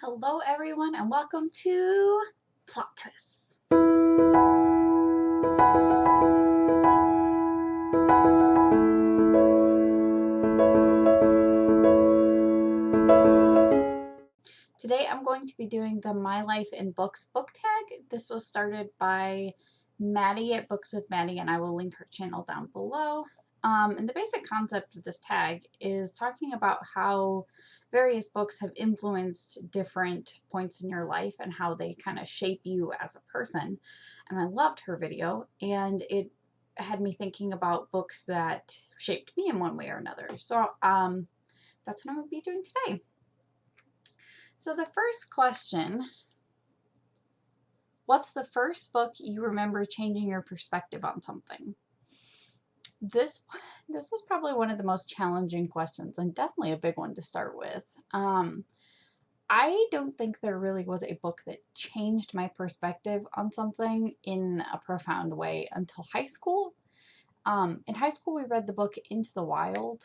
Hello everyone and welcome to Plot Twists. Today I'm going to be doing the My Life in Books book tag. This was started by Maddie at Books with Maddie, and I will link her channel down below. And the basic concept of this tag is talking about how various books have influenced different points in your life and how they kind of shape you as a person. And I loved her video, and it had me thinking about books that shaped me in one way or another. So that's what I'm going to be doing today. So the first question, what's the first book you remember changing your perspective on something? This was probably one of the most challenging questions and definitely a big one to start with. I don't think there really was a book that changed my perspective on something in a profound way until high school. In high school, we read the book Into the Wild,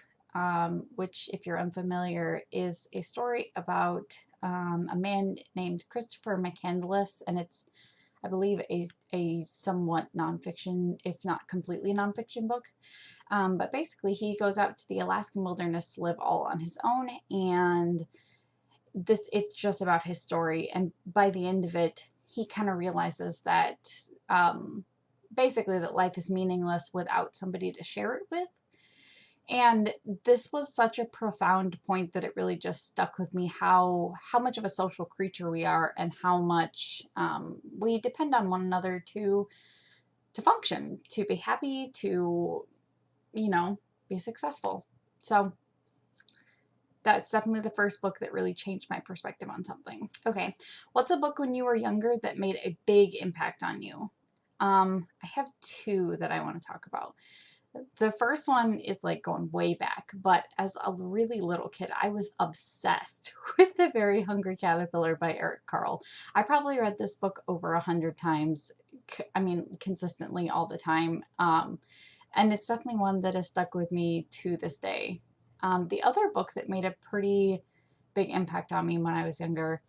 which, if you're unfamiliar, is a story about a man named Christopher McCandless, and it's, I believe, a somewhat nonfiction, if not completely nonfiction book. But basically, he goes out to the Alaskan wilderness to live all on his own, and it's just about his story. And by the end of it, he kind of realizes that basically that life is meaningless without somebody to share it with. And this was such a profound point that it really just stuck with me, how much of a social creature we are and how much we depend on one another to function, to be happy, to, be successful. So that's definitely the first book that really changed my perspective on something. Okay, what's a book when you were younger that made a big impact on you? I have two that I want to talk about. The first one is like going way back, but as a really little kid, I was obsessed with The Very Hungry Caterpillar by Eric Carle. I probably read this book over 100 times, consistently all the time. And it's definitely one that has stuck with me to this day. The other book that made a pretty big impact on me when I was younger,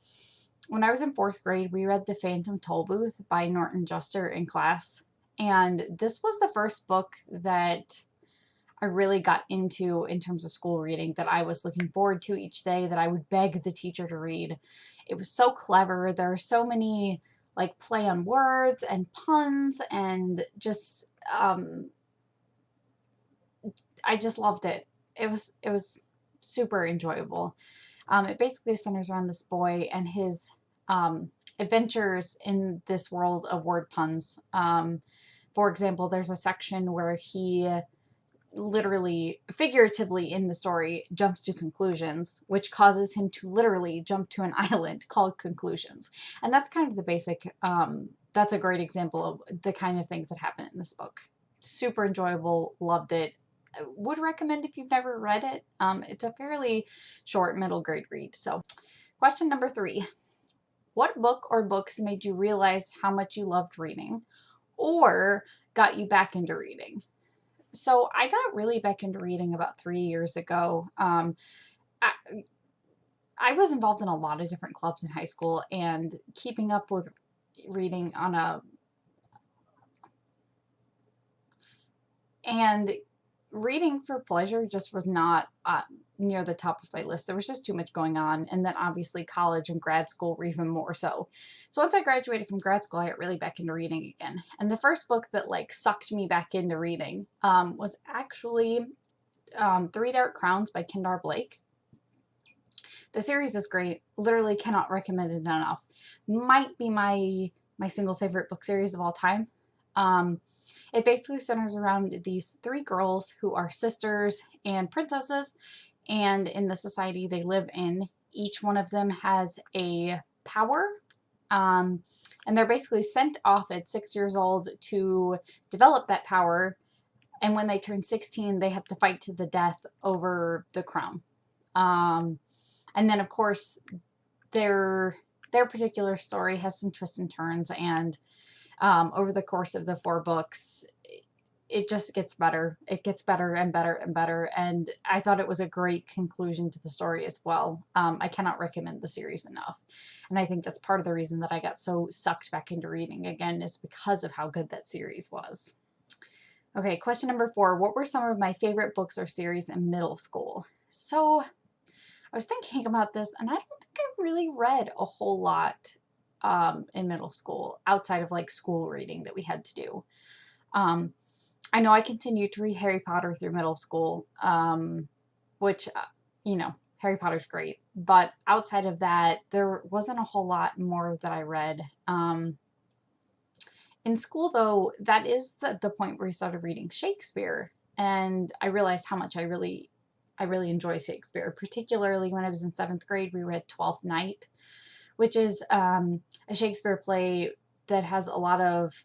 when I was in 4th grade, we read The Phantom Tollbooth by Norton Juster in class. And this was the first book that I really got into in terms of school reading, that I was looking forward to each day, that I would beg the teacher to read. It was so clever. There are so many like play on words and puns, and just I just loved it. It was super enjoyable. It basically centers around this boy and his adventures in this world of word puns. For example, there's a section where he literally, figuratively in the story, jumps to conclusions, which causes him to literally jump to an island called Conclusions. And that's kind of the basic, that's a great example of the kind of things that happen in this book. Super enjoyable, loved it. Would recommend if you've never read it. It's a fairly short middle grade read. So question number 3. What book or books made you realize how much you loved reading or got you back into reading? So I got really back into reading about 3 years ago. I was involved in a lot of different clubs in high school, and keeping up with reading and reading for pleasure just was not near the top of my list. There was just too much going on. And then obviously college and grad school were even more so. So once I graduated from grad school, I got really back into reading again. And the first book that like sucked me back into reading was actually 3 Dark Crowns by Kendar Blake. The series is great. Literally cannot recommend it enough. Might be my single favorite book series of all time. It basically centers around these 3 girls who are sisters and princesses, and in the society they live in, each one of them has a power, and they're basically sent off at 6 years old to develop that power, and when they turn 16, they have to fight to the death over the crown. And then, of course, their particular story has some twists and turns, and over the course of the 4 books, it just gets better. It gets better and better and better. And I thought it was a great conclusion to the story as well. I cannot recommend the series enough. And I think that's part of the reason that I got so sucked back into reading again, is because of how good that series was. Okay, question number 4. What were some of my favorite books or series in middle school? So I was thinking about this, and I don't think I really read a whole lot in middle school outside of like school reading that we had to do. I know I continued to read Harry Potter through middle school, which, Harry Potter's great. But outside of that, there wasn't a whole lot more that I read. In school, though, that is the point where I started reading Shakespeare. And I realized how much I really enjoy Shakespeare, particularly when I was in 7th grade. We read Twelfth Night, which is a Shakespeare play that has a lot of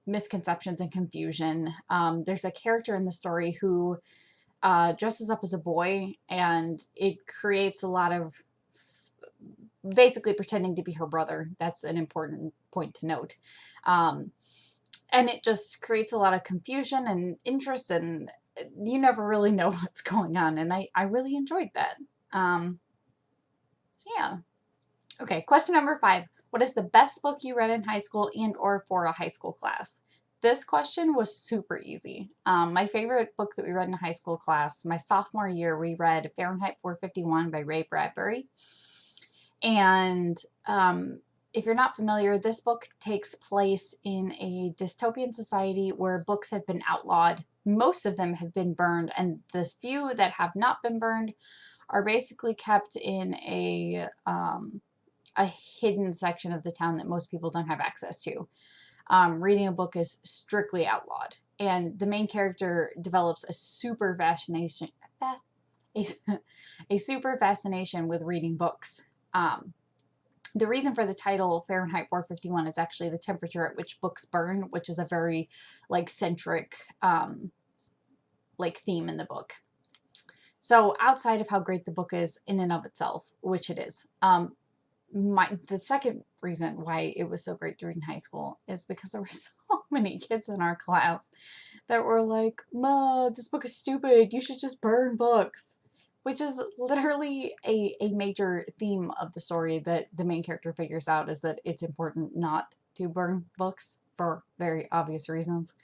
misconceptions and confusion. There's a character in the story who dresses up as a boy, and it creates a lot of basically pretending to be her brother. That's an important point to note. And it just creates a lot of confusion and interest, and you never really know what's going on. And I really enjoyed that. So yeah. Okay, question number 5. What is the best book you read in high school and or for a high school class? This question was super easy. My favorite book that we read in high school class, my sophomore year, we read Fahrenheit 451 by Ray Bradbury. And if you're not familiar, this book takes place in a dystopian society where books have been outlawed. Most of them have been burned, and the few that have not been burned are basically kept in a hidden section of the town that most people don't have access to. Reading a book is strictly outlawed, and the main character develops a super fascination with reading books. The reason for the title Fahrenheit 451 is actually the temperature at which books burn, which is a very centric theme in the book. So outside of how great the book is in and of itself, which it is, the second reason why it was so great to read in high school is because there were so many kids in our class that were like, "Ma, this book is stupid. You should just burn books," which is literally a major theme of the story that the main character figures out, is that it's important not to burn books for very obvious reasons.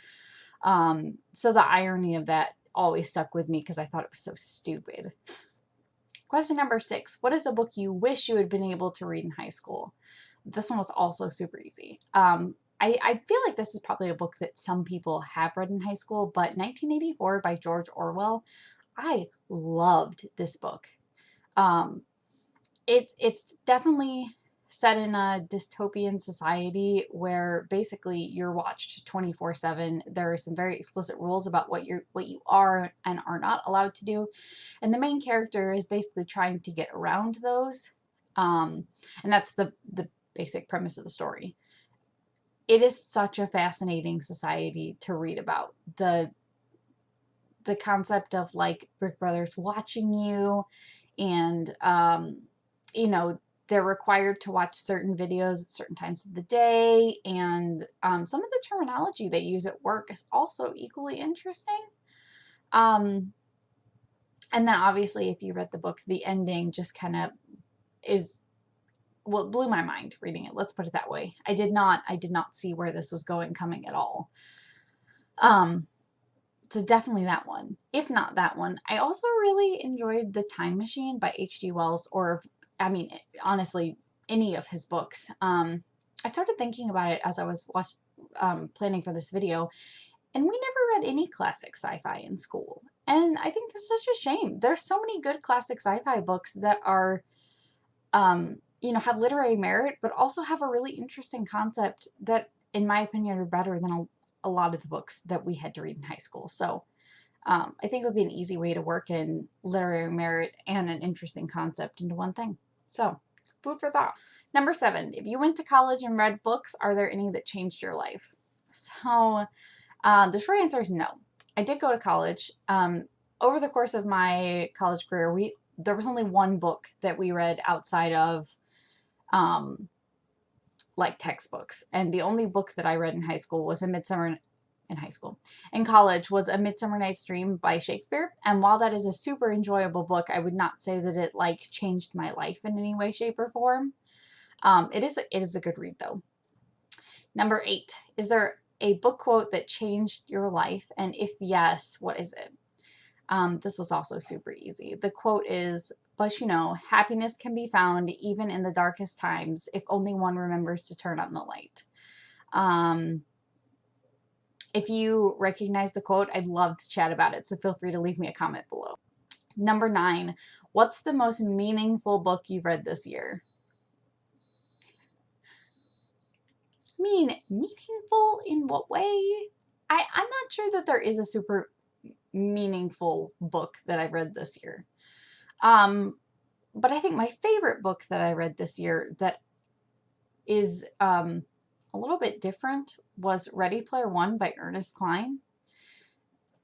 So the irony of that always stuck with me because I thought it was so stupid. Question number 6. What is a book you wish you had been able to read in high school? This one was also super easy. I feel like this is probably a book that some people have read in high school, but 1984 by George Orwell, I loved this book. It's definitely set in a dystopian society where basically you're watched 24/7. There are some very explicit rules about what you are and are not allowed to do, and the main character is basically trying to get around those. And that's the basic premise of the story. It is such a fascinating society to read about. The concept of like Brick Brothers watching you, and they're required to watch certain videos at certain times of the day, and some of the terminology they use at work is also equally interesting. And then obviously, if you read the book, the ending just kind of it blew my mind reading it. Let's put it that way. I did not see where this was coming at all. So definitely that one. If not that one, I also really enjoyed The Time Machine by H.G. Wells, or honestly, any of his books. I started thinking about it as I was planning for this video, and we never read any classic sci-fi in school. And I think that's such a shame. There's so many good classic sci-fi books that are, have literary merit, but also have a really interesting concept that, in my opinion, are better than a lot of the books that we had to read in high school. So I think it would be an easy way to work in literary merit and an interesting concept into one thing. So, food for thought. Number 7, if you went to college and read books, are there any that changed your life? So, the short answer is no. I did go to college. Over the course of my college career, there was only one book that we read outside of textbooks. And the only book that I read in high school was A Midsummer in high school. In college was A Midsummer Night's Dream by Shakespeare. And while that is a super enjoyable book, I would not say that it like changed my life in any way, shape, or form. It is a good read though. Number 8, is there a book quote that changed your life? And if yes, what is it? This was also super easy. The quote is, "But you know, happiness can be found even in the darkest times if only one remembers to turn on the light." If you recognize the quote, I'd love to chat about it, so feel free to leave me a comment below. Number 9, what's the most meaningful book you've read this year? Meaningful in what way? I'm not sure that there is a super meaningful book that I read this year. But I think my favorite book that I read this year that is a little bit different was Ready Player One by Ernest Cline.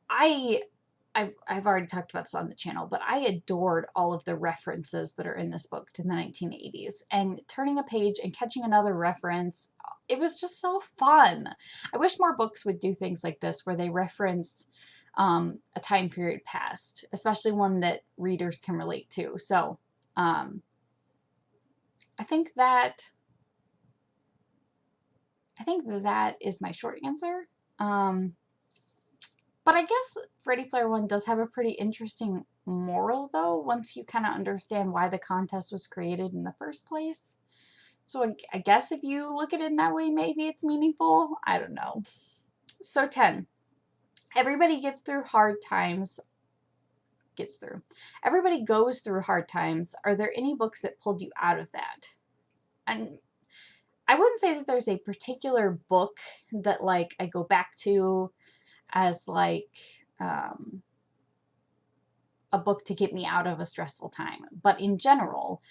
I've already talked about this on the channel, but I adored all of the references that are in this book to the 1980s, and turning a page and catching another reference, it was just so fun. I wish more books would do things like this where they reference a time period past, especially one that readers can relate to. So I think that is my short answer. But I guess Ready Player One does have a pretty interesting moral, though, once you kind of understand why the contest was created in the first place. So I guess if you look at it in that way, maybe it's meaningful. I don't know. So 10. Everybody gets through hard times. Everybody goes through hard times. Are there any books that pulled you out of that? And I wouldn't say that there's a particular book that like I go back to as like a book to get me out of a stressful time. But in general,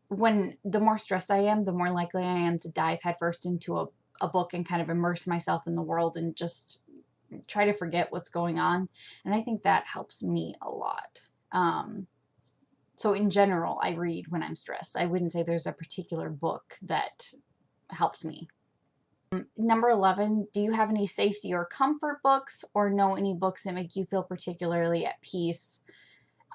the more stressed I am, the more likely I am to dive headfirst into a book and kind of immerse myself in the world and just try to forget what's going on. And I think that helps me a lot. So in general, I read when I'm stressed. I wouldn't say there's a particular book that helps me. Number 11, do you have any safety or comfort books, or know any books that make you feel particularly at peace?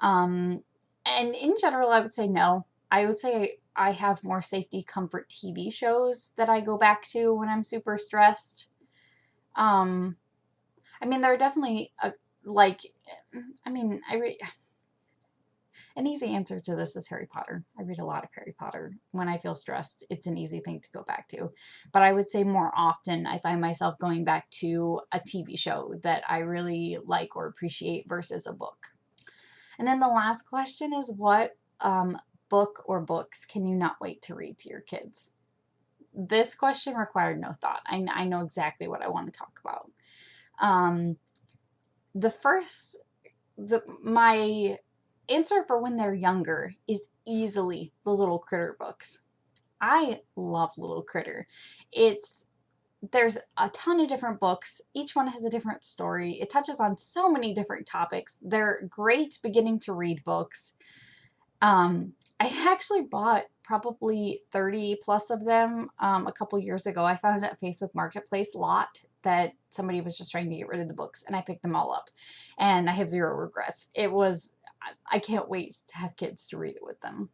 And in general, I would say no. I would say I have more safety comfort TV shows that I go back to when I'm super stressed. I mean, there are definitely an easy answer to this is Harry Potter. I read a lot of Harry Potter. When I feel stressed, it's an easy thing to go back to. But I would say more often I find myself going back to a TV show that I really like or appreciate versus a book. And then the last question is, what book or books can you not wait to read to your kids? This question required no thought. I know exactly what I want to talk about. My answer for when they're younger is easily the Little Critter books. I love Little Critter. There's a ton of different books. Each one has a different story. It touches on so many different topics. They're great beginning to read books. I actually bought probably 30 plus of them a couple years ago. I found it at Facebook Marketplace lot that somebody was just trying to get rid of the books, and I picked them all up, and I have zero regrets. I can't wait to have kids to read it with them.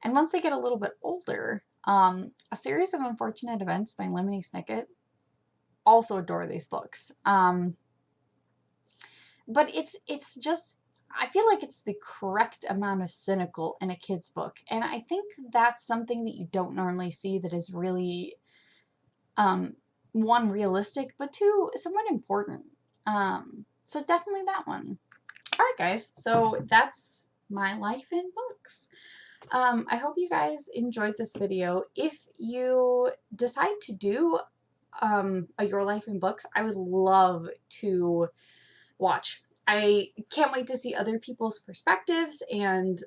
And once they get a little bit older, A Series of Unfortunate Events by Lemony Snicket, also adore these books. But it's just, I feel like it's the correct amount of cynical in a kid's book. And I think that's something that you don't normally see that is really, one, realistic, but two, somewhat important. So definitely that one. All right, guys, so that's my life in books. I hope you guys enjoyed this video. If you decide to do a Your Life in Books, I would love to watch. I can't wait to see other people's perspectives and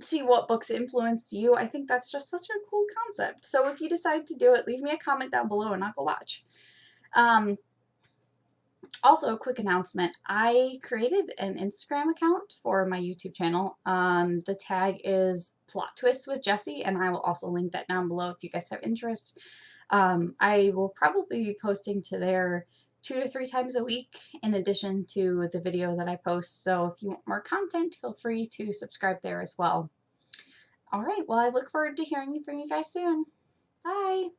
see what books influenced you. I think that's just such a cool concept. So if you decide to do it, leave me a comment down below and I'll go watch. Also, a quick announcement. I created an Instagram account for my YouTube channel. The tag is Plot Twists with Jessie, and I will also link that down below if you guys have interest. I will probably be posting to there 2 to 3 times a week in addition to the video that I post. So if you want more content, feel free to subscribe there as well. All right, well, I look forward to hearing from you guys soon. Bye.